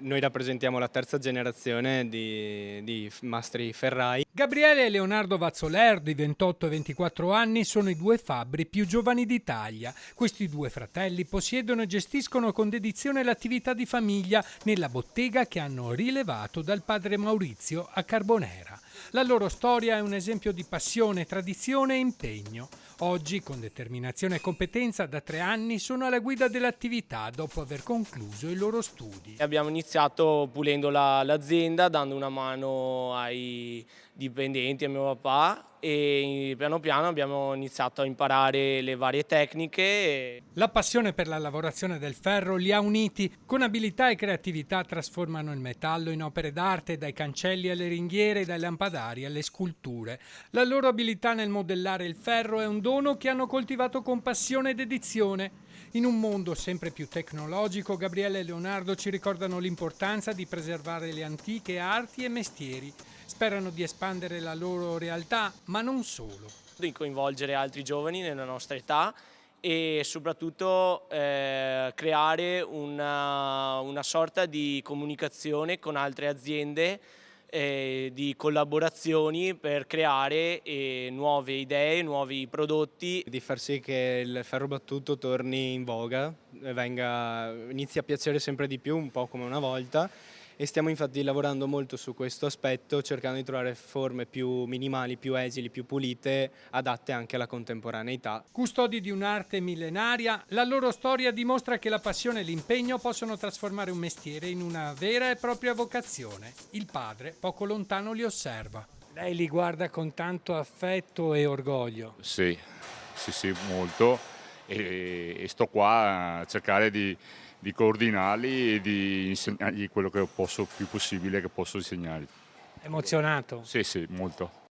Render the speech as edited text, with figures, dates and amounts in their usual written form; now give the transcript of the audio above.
Noi rappresentiamo la terza generazione di mastri ferrai. Gabriele e Leonardo Vazzoler, di 28 e 24 anni, sono i due fabbri più giovani d'Italia. Questi due fratelli possiedono e gestiscono con dedizione l'attività di famiglia nella bottega che hanno rilevato dal padre Maurizio a Carbonera. La loro storia è un esempio di passione, tradizione e impegno. Oggi, con determinazione e competenza, da 3 anni sono alla guida dell'attività dopo aver concluso i loro studi. Abbiamo iniziato pulendo l'azienda, dando una mano ai dipendenti, a mio papà, e piano piano abbiamo iniziato a imparare le varie tecniche. La passione per la lavorazione del ferro li ha uniti. Con abilità e creatività trasformano il metallo in opere d'arte, dai cancelli alle ringhiere, dai lampadari alle sculture. La loro abilità nel modellare il ferro è un dono che hanno coltivato con passione e dedizione. In un mondo sempre più tecnologico, Gabriele e Leonardo ci ricordano l'importanza di preservare le antiche arti e mestieri. Sperano di espandere la loro realtà, ma non solo. Di coinvolgere altri giovani nella nostra età e soprattutto creare una sorta di comunicazione con altre aziende, di collaborazioni per creare nuove idee, nuovi prodotti. Di far sì che il ferro battuto torni in voga, inizi a piacere sempre di più, un po' come una volta, e stiamo infatti lavorando molto su questo aspetto, cercando di trovare forme più minimali, più esili, più pulite, adatte anche alla contemporaneità. Custodi di un'arte millenaria, la loro storia dimostra che la passione e l'impegno possono trasformare un mestiere in una vera e propria vocazione. Il padre, poco lontano, li osserva. Lei li guarda con tanto affetto e orgoglio. Sì, sì, sì, molto. E sto qua a cercare di coordinarli e di insegnargli quello che posso, più possibile che posso insegnargli. Emozionato. Sì, sì, molto.